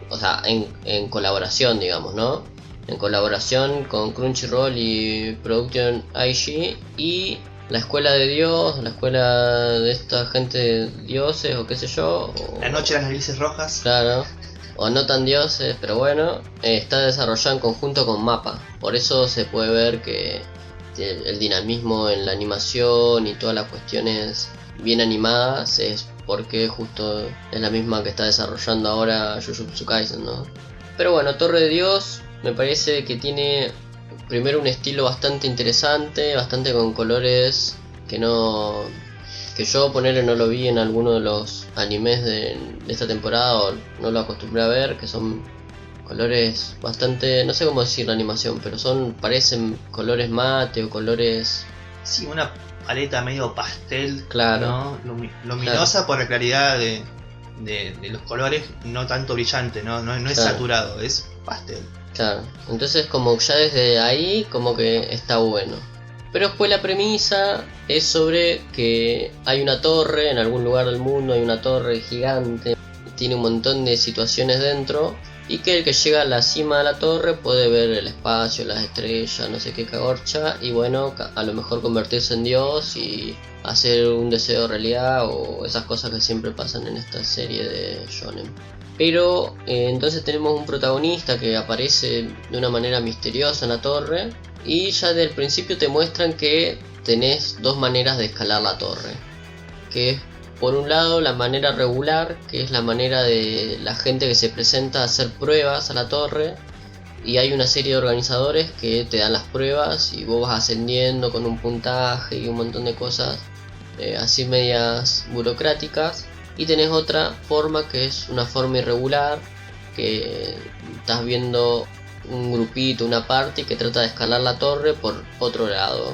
o sea, en colaboración, digamos, ¿no? En colaboración con Crunchyroll y Production IG. Y la escuela de Dios, la escuela de esta gente de dioses o qué sé yo. La noche de las narices rojas. Claro. O no tan dioses, pero bueno, está desarrollado en conjunto con MAPPA. Por eso se puede ver que el dinamismo en la animación y todas las cuestiones bien animadas es porque justo es la misma que está desarrollando ahora Jujutsu Kaisen, ¿no? Pero bueno, Torre de Dios me parece que tiene primero un estilo bastante interesante, bastante con colores que yo ponerle no lo vi en alguno de los animes de esta temporada, o no lo acostumbré a ver, que son colores bastante, no sé cómo decir la animación, pero parecen colores mate o colores... Sí, una paleta medio pastel, claro, ¿no? Luminosa, claro, por la claridad de los colores, no tanto brillante, no es claro, saturado, es pastel. Claro, entonces como ya desde ahí como que está bueno. Pero después la premisa es sobre que hay una torre en algún lugar del mundo, hay una torre gigante, tiene un montón de situaciones dentro, y que el que llega a la cima de la torre puede ver el espacio, las estrellas, no sé qué cagorcha, y bueno, a lo mejor convertirse en Dios y hacer un deseo realidad, o esas cosas que siempre pasan en esta serie de shonen. Pero entonces tenemos un protagonista que aparece de una manera misteriosa en la torre, y ya desde el principio te muestran que tenés dos maneras de escalar la torre, que es por un lado la manera regular, que es la manera de la gente que se presenta a hacer pruebas a la torre, y hay una serie de organizadores que te dan las pruebas y vos vas ascendiendo con un puntaje y un montón de cosas así medias burocráticas. Y tenés otra forma que es una forma irregular, que estás viendo un grupito, una party que trata de escalar la torre por otro lado.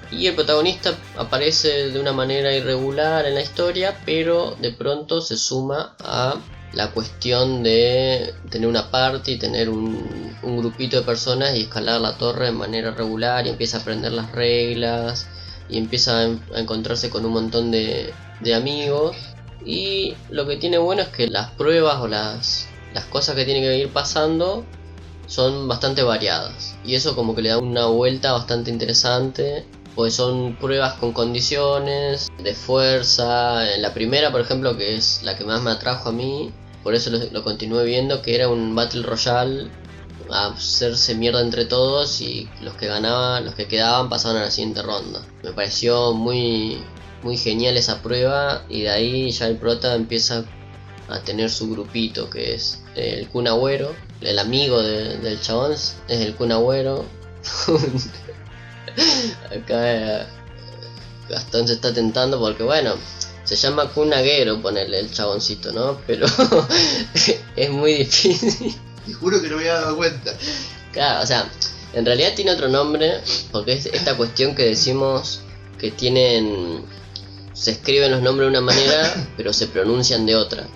Y el protagonista aparece de una manera irregular en la historia, pero de pronto se suma a la cuestión de tener una party, tener un grupito de personas y escalar la torre de manera regular, y empieza a aprender las reglas y empieza a encontrarse con un montón de amigos. Y lo que tiene bueno es que las pruebas o las cosas que tiene que ir pasando son bastante variadas, y eso como que le da una vuelta bastante interesante, pues son pruebas con condiciones de fuerza. La primera, por ejemplo, que es la que más me atrajo a mí, por eso lo continué viendo, que era un Battle Royale, a hacerse mierda entre todos, y los que quedaban pasaban a la siguiente ronda. Me pareció muy genial esa prueba, y de ahí ya el prota empieza a tener su grupito, que es el Kun Agüero, el amigo del chabón es el Kun Agüero. Acá Gastón se está tentando porque bueno, se llama Kun Agüero ponerle el chaboncito, ¿no? Pero es muy difícil. Te juro que no me había dado cuenta. Claro, o sea, en realidad tiene otro nombre, porque es esta cuestión que decimos que se escriben los nombres de una manera, pero se pronuncian de otra.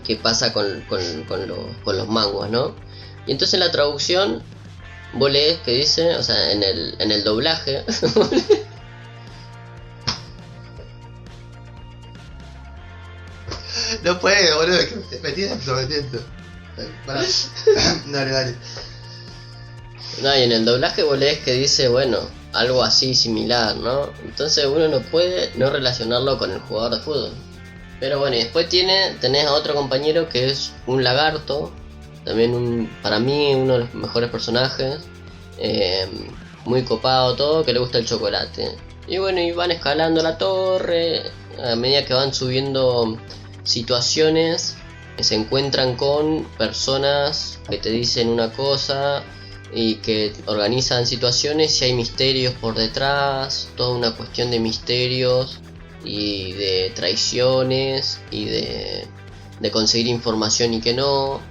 ¿Qué pasa con los manguas, no? Y entonces en la traducción vos lees que dice, o sea, en el doblaje no puede, boludo, que me tiento. Dale. No, y en el doblaje vos lees que dice, bueno, algo así similar, ¿no? Entonces uno no puede no relacionarlo con el jugador de fútbol. Pero bueno, y después tenés a otro compañero que es un lagarto, también para mí uno de los mejores personajes, muy copado todo, que le gusta el chocolate. Y bueno, y van escalando la torre, a medida que van subiendo situaciones, se encuentran con personas que te dicen una cosa y que organizan situaciones y hay misterios por detrás, toda una cuestión de misterios y de traiciones y de conseguir información y que no.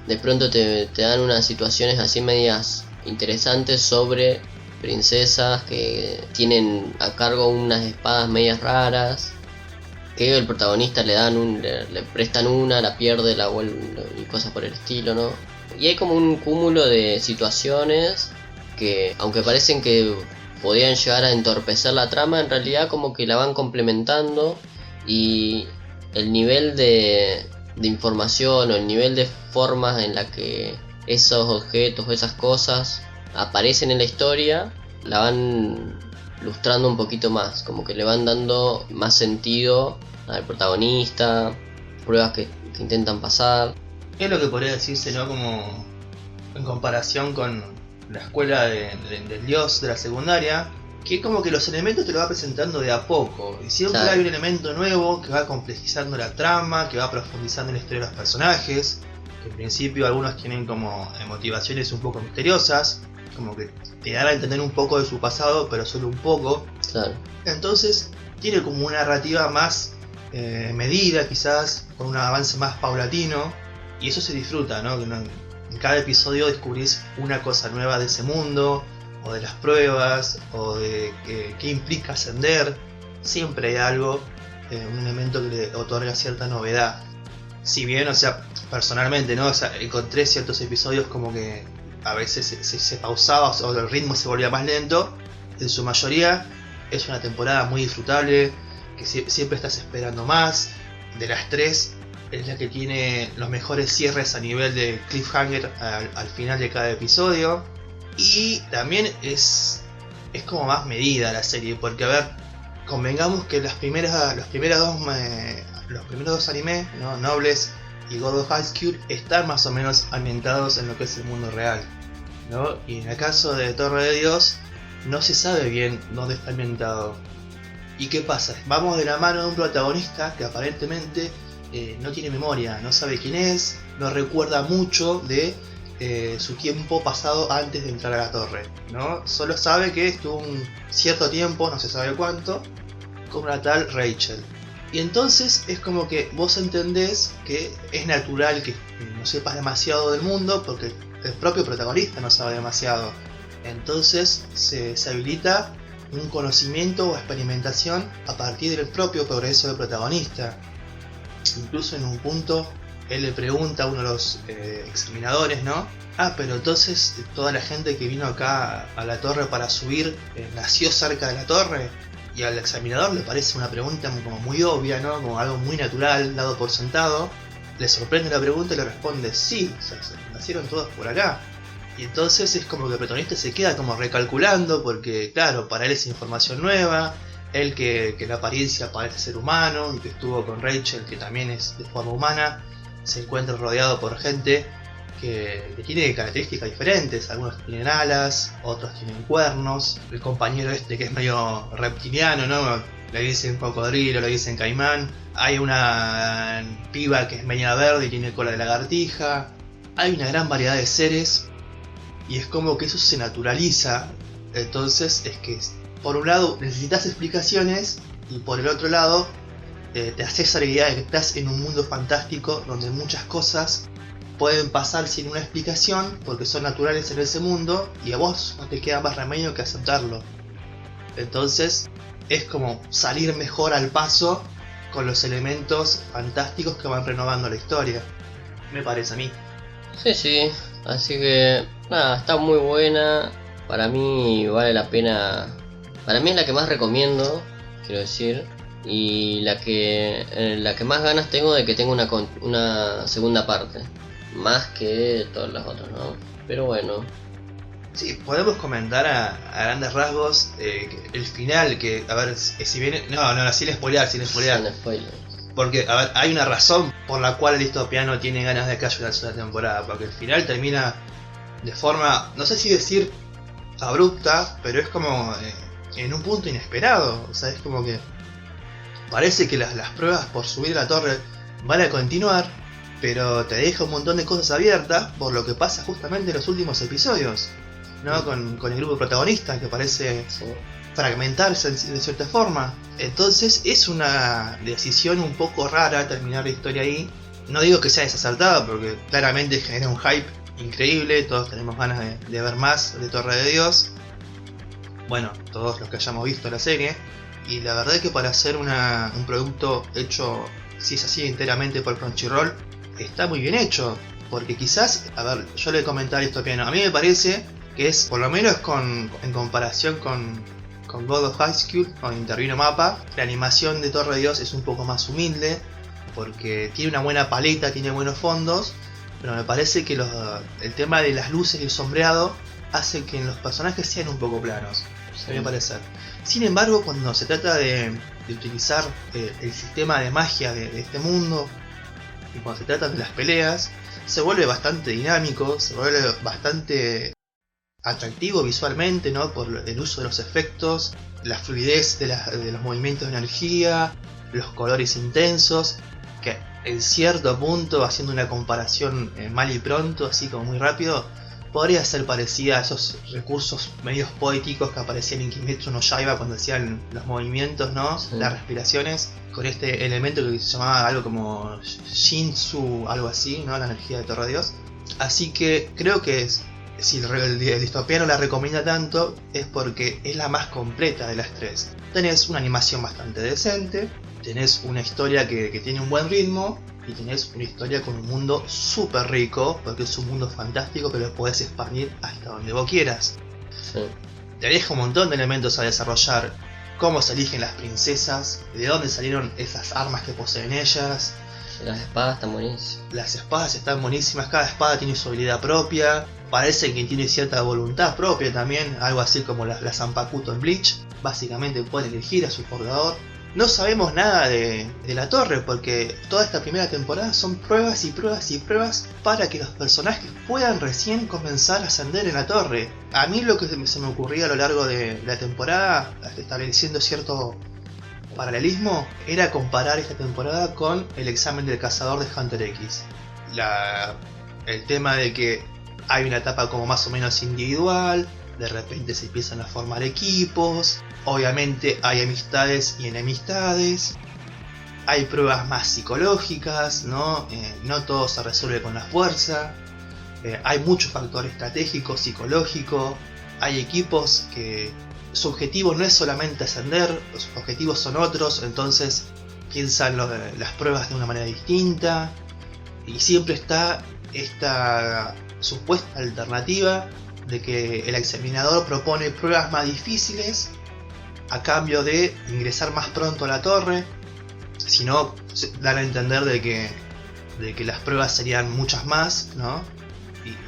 De pronto te dan unas situaciones así medias interesantes sobre princesas que tienen a cargo unas espadas medias raras, que el protagonista le prestan una, la pierde, la vuelve y cosas por el estilo, ¿no? Y hay como un cúmulo de situaciones que, aunque parecen que podían llegar a entorpecer la trama, en realidad como que la van complementando, y el nivel de información o el nivel de formas en la que esos objetos o esas cosas aparecen en la historia la van lustrando un poquito más, como que le van dando más sentido al protagonista, pruebas que intentan pasar. Es lo que podría decirse, ¿no? Como en comparación con la escuela del dios de la secundaria, que como que los elementos te lo va presentando de a poco, y siempre Claro. hay un elemento nuevo que va complejizando la trama, que va profundizando en la historia de los personajes, que en principio algunos tienen como motivaciones un poco misteriosas, como que te dan a entender un poco de su pasado, pero solo un poco. Claro. Entonces tiene como una narrativa más medida, quizás, con un avance más paulatino, y eso se disfruta, ¿no? Que en cada episodio descubrís una cosa nueva de ese mundo, o de las pruebas, o de qué implica ascender. Siempre hay algo, un elemento que le otorga cierta novedad. Si bien, o sea, personalmente, ¿no? O sea, encontré ciertos episodios como que a veces se pausaba, o el ritmo se volvía más lento. En su mayoría es una temporada muy disfrutable, que siempre estás esperando más. De las tres, es la que tiene los mejores cierres a nivel de cliffhanger al final de cada episodio. Y también es como más medida la serie, porque a ver, convengamos que los primeros dos animes, ¿no? Nobles y God of High School, están más o menos ambientados en lo que es el mundo real, ¿no? Y en el caso de Torre de Dios, no se sabe bien dónde está ambientado. ¿Y qué pasa? Vamos de la mano de un protagonista que aparentemente no tiene memoria, no sabe quién es, no recuerda mucho de su tiempo pasado antes de entrar a la torre, ¿no? Solo sabe que estuvo un cierto tiempo, no se sabe cuánto, con una tal Rachel. Y entonces es como que vos entendés que es natural que no sepas demasiado del mundo, porque el propio protagonista no sabe demasiado. Entonces se habilita un conocimiento o experimentación a partir del propio progreso del protagonista. Incluso en un punto él le pregunta a uno de los examinadores, ¿no? Pero entonces toda la gente que vino acá a la torre para subir nació cerca de la torre. Y al examinador le parece una pregunta como muy obvia, ¿no? Como algo muy natural, dado por sentado. Le sorprende la pregunta y le responde sí, o sea, nacieron todos por acá. Y entonces es como que el protagonista se queda como recalculando, porque claro, para él es información nueva. Él que la apariencia parece ser humano y que estuvo con Rachel, que también es de forma humana, se encuentra rodeado por gente que tiene características diferentes. Algunos tienen alas, otros tienen cuernos. El compañero este que es medio reptiliano, ¿no? Le dicen cocodrilo, le dicen caimán. Hay una piba que es media verde y tiene cola de lagartija. Hay una gran variedad de seres y es como que eso se naturaliza. Entonces es que por un lado necesitas explicaciones y por el otro lado te haces a la idea de que estás en un mundo fantástico donde muchas cosas pueden pasar sin una explicación porque son naturales en ese mundo y a vos no te queda más remedio que aceptarlo. Entonces es como salir mejor al paso con los elementos fantásticos que van renovando la historia, me parece a mí. Sí, así que nada, está muy buena. Para mí vale la pena. Para mí es la que más recomiendo, quiero decir. Y la que más ganas tengo de que tenga una segunda parte. Más que todas las otras, ¿no? Pero bueno. Sí, podemos comentar a grandes rasgos el final, que, a ver, si viene... No, sin spoilear. Sin spoiler. Porque, a ver, hay una razón por la cual Listopiano tiene ganas de que haya una segunda temporada. Porque el final termina de forma, no sé si decir abrupta, pero es como en un punto inesperado. O sea, es como que parece que las pruebas por subir a la torre van a continuar, pero te deja un montón de cosas abiertas por lo que pasa justamente en los últimos episodios, ¿no? Con el grupo protagonista que parece fragmentarse de cierta forma. Entonces es una decisión un poco rara terminar la historia ahí. No digo que sea desacertada porque claramente genera un hype increíble, todos tenemos ganas de ver más de Torre de Dios. Bueno, todos los que hayamos visto la serie. Y la verdad es que para hacer un producto hecho, si es así, enteramente por Crunchyroll, está muy bien hecho. Porque quizás, a ver, yo le comenté a Distopiano, a mí me parece que es, por lo menos en comparación con God of High School, con Intervino Mappa, la animación de Torre de Dios es un poco más humilde, porque tiene una buena paleta, tiene buenos fondos, pero me parece que el tema de las luces y el sombreado hace que los personajes sean un poco planos, a mi parecer. Sin embargo, cuando se trata de utilizar el sistema de magia de este mundo, y cuando se trata de las peleas, se vuelve bastante dinámico, se vuelve bastante atractivo visualmente, ¿no? Por el uso de los efectos, la fluidez de los movimientos de energía, los colores intensos, que en cierto punto, haciendo una comparación mal y pronto, así como muy rápido, podría ser parecida a esos recursos medios poéticos que aparecían en Kimetsu no Yaiba cuando hacían los movimientos, ¿no? Sí. Las respiraciones, con este elemento que se llamaba algo como Shinsu, algo así, ¿no? La energía de Torre de Dios. Así que creo que si el Distopiano la recomienda tanto es porque es la más completa de las tres. Tenés una animación bastante decente, tenés una historia que tiene un buen ritmo, y tenés una historia con un mundo súper rico, porque es un mundo fantástico que lo podés expandir hasta donde vos quieras. Sí. Te deja un montón de elementos a desarrollar, cómo se eligen las princesas, de dónde salieron esas armas que poseen ellas. Las espadas están buenísimas. Las espadas están buenísimas, cada espada tiene su habilidad propia, parece que tiene cierta voluntad propia también, algo así como la Zanpakuto en Bleach. Básicamente pueden elegir a su forjador. No sabemos nada de la torre porque toda esta primera temporada son pruebas y pruebas y pruebas para que los personajes puedan recién comenzar a ascender en la torre. A mí lo que se me ocurría a lo largo de la temporada, estableciendo cierto paralelismo, era comparar esta temporada con el examen del cazador de Hunter X. El tema de que hay una etapa como más o menos individual, de repente se empiezan a formar equipos, obviamente hay amistades y enemistades, hay pruebas más psicológicas, ¿no? No todo se resuelve con la fuerza, hay mucho factor estratégico, psicológico, hay equipos que su objetivo no es solamente ascender, sus objetivos son otros, entonces piensan las pruebas de una manera distinta, y siempre está esta supuesta alternativa de que el examinador propone pruebas más difíciles a cambio de ingresar más pronto a la torre, si no dan a entender de que las pruebas serían muchas más, ¿no?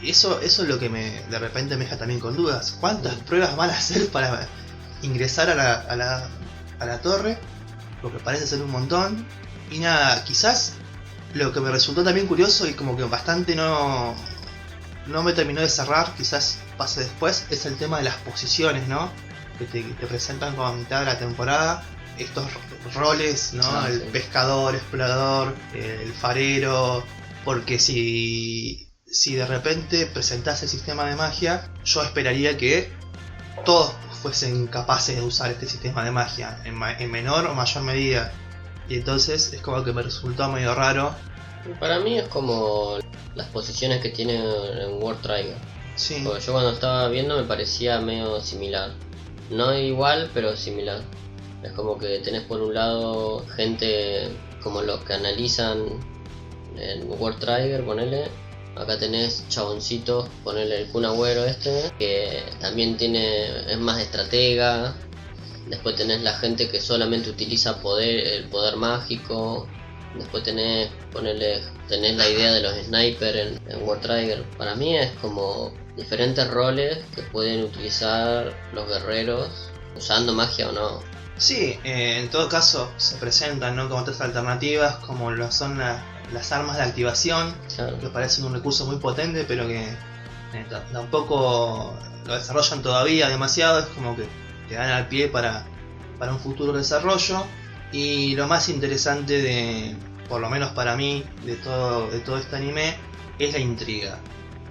Y eso es lo que de repente me deja también con dudas. ¿Cuántas pruebas van a hacer para ingresar a la torre? Porque parece ser un montón. Y nada, quizás lo que me resultó también curioso y como que bastante no me terminó de cerrar, quizás pase después, es el tema de las posiciones, ¿no? Que te presentan como a mitad de la temporada, estos roles, ¿no? El pescador, explorador, el farero, porque si de repente presentás el sistema de magia, yo esperaría que todos fuesen capaces de usar este sistema de magia, en menor o mayor medida, y entonces es como que me resultó medio raro. Para mí es como las posiciones que tiene en World Trigger. Sí. Porque yo cuando estaba viendo me parecía medio similar. No igual, pero similar. Es como que tenés por un lado gente como los que analizan en World Trigger, ponele. Acá tenés chaboncitos, ponele el Kun Agüero que también es más estratega. Después tenés la gente que solamente utiliza el poder mágico. Después tenés la idea de los snipers en World Trigger. Para mí es como diferentes roles que pueden utilizar los guerreros usando magia o no. Sí, en todo caso se presentan, ¿no? Como otras alternativas, como lo son las armas de activación, claro, que parecen un recurso muy potente, pero que tampoco lo desarrollan todavía demasiado. Es como que te dan al pie para un futuro desarrollo. Y lo más interesante por lo menos para mí, de todo este anime, es la intriga.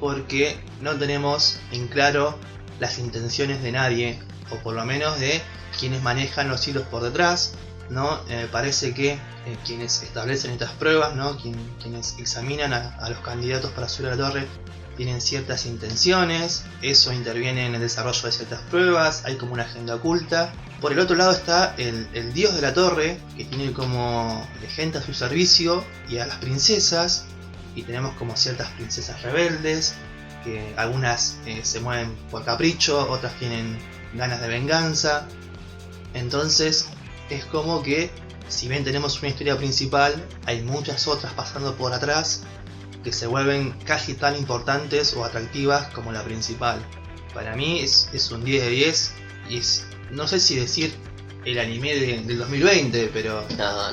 Porque no tenemos en claro las intenciones de nadie, o por lo menos de quienes manejan los hilos por detrás, ¿no? Parece que quienes establecen estas pruebas, ¿no? Quienes examinan a los candidatos para subir a la torre, tienen ciertas intenciones, eso interviene en el desarrollo de ciertas pruebas, hay como una agenda oculta. Por el otro lado está el dios de la torre, que tiene como gente a su servicio, y a las princesas, y tenemos como ciertas princesas rebeldes, que algunas se mueven por capricho, otras tienen ganas de venganza. Entonces es como que, si bien tenemos una historia principal, hay muchas otras pasando por atrás que se vuelven casi tan importantes o atractivas como la principal. Para mí es un 10 de 10 y es, no sé si decir el anime del 2020, pero... No.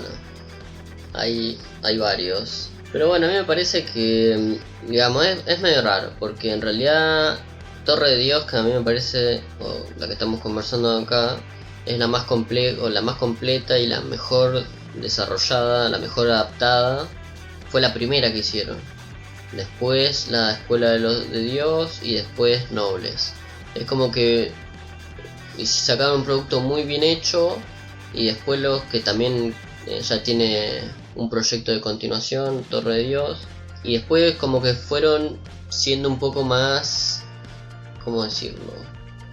Hay varios. Pero bueno, a mí me parece que, digamos, es medio raro, porque en realidad Torre de Dios, que a mí me parece, o la que estamos conversando acá, es la más completa y la mejor desarrollada, la mejor adaptada. Fue la primera que hicieron. Después la Escuela de Dios y después Nobles. Es como que sacaron un producto muy bien hecho y después los que también ya tiene un proyecto de continuación, Torre de Dios, y después como que fueron siendo un poco más, ¿cómo decirlo?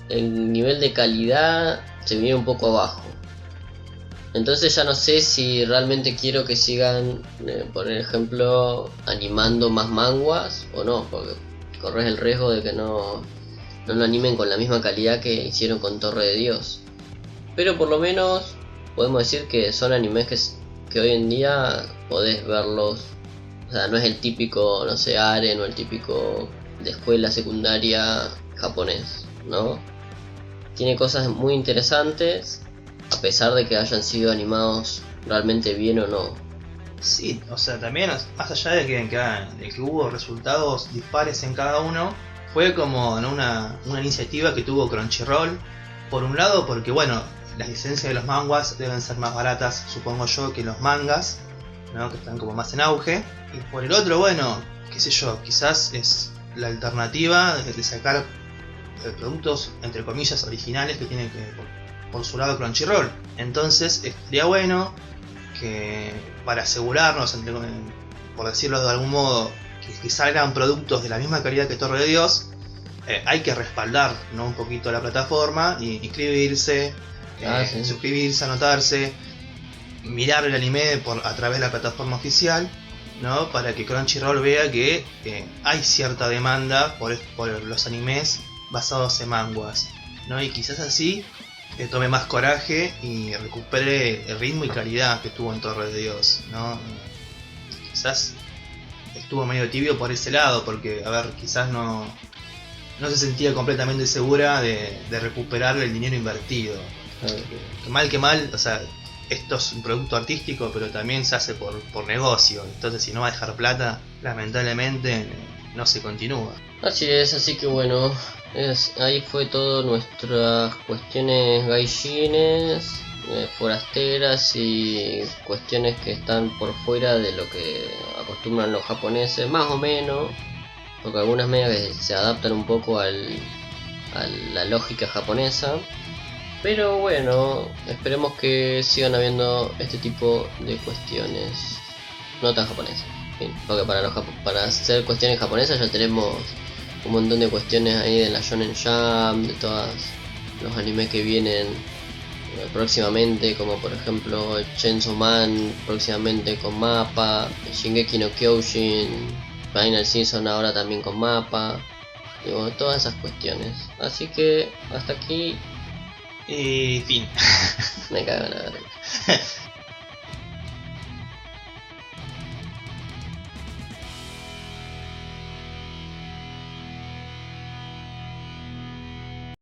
El nivel de calidad se viene un poco abajo. Entonces ya no sé si realmente quiero que sigan, por ejemplo, animando más manguas o no, porque corres el riesgo de que no lo animen con la misma calidad que hicieron con Torre de Dios. Pero por lo menos podemos decir que son animes que hoy en día podés verlos. O sea, no es el típico, no sé, Aren o el típico de escuela secundaria japonés, ¿no? Tiene cosas muy interesantes, a pesar de que hayan sido animados realmente bien o no. Sí, o sea, también más allá de que hubo resultados dispares en cada uno, fue como, ¿no? una iniciativa que tuvo Crunchyroll. Por un lado porque, bueno, las licencias de los manguas deben ser más baratas, supongo yo, que los mangas, ¿no? Que están como más en auge. Y por el otro, bueno, qué sé yo, quizás es la alternativa de sacar productos, entre comillas, originales que tienen que por su lado Crunchyroll. Entonces estaría bueno que, para asegurarnos, por decirlo de algún modo, que salgan productos de la misma calidad que Torre de Dios, hay que respaldar, ¿no? Un poquito la plataforma y inscribirse, Sí. suscribirse, anotarse, mirar el anime a través de la plataforma oficial, ¿no? Para que Crunchyroll vea que hay cierta demanda por los animes basados en manguas, ¿no? Y quizás así tome más coraje y recupere el ritmo y calidad que tuvo en Torre de Dios, ¿no? Quizás estuvo medio tibio por ese lado, porque, a ver, quizás no se sentía completamente segura de recuperar el dinero invertido. Que mal, o sea, esto es un producto artístico, pero también se hace por negocio. Entonces, si no va a dejar plata, lamentablemente no se continúa. Así es, así que bueno, ahí fue todo nuestras cuestiones gaijines, forasteras y cuestiones que están por fuera de lo que acostumbran los japoneses, más o menos, porque algunas medias que se adaptan un poco a la lógica japonesa. Pero bueno, esperemos que sigan habiendo este tipo de cuestiones no tan japonesas. ¿Sí? Porque para hacer cuestiones japonesas ya tenemos un montón de cuestiones ahí de la Shonen Jump, de todos los animes que vienen próximamente, como por ejemplo Chainsaw Man próximamente con Mappa, Shingeki no Kyojin, Final Season ahora también con Mappa, y bueno, todas esas cuestiones. Así que hasta aquí. Y fin. Me cago en la verga.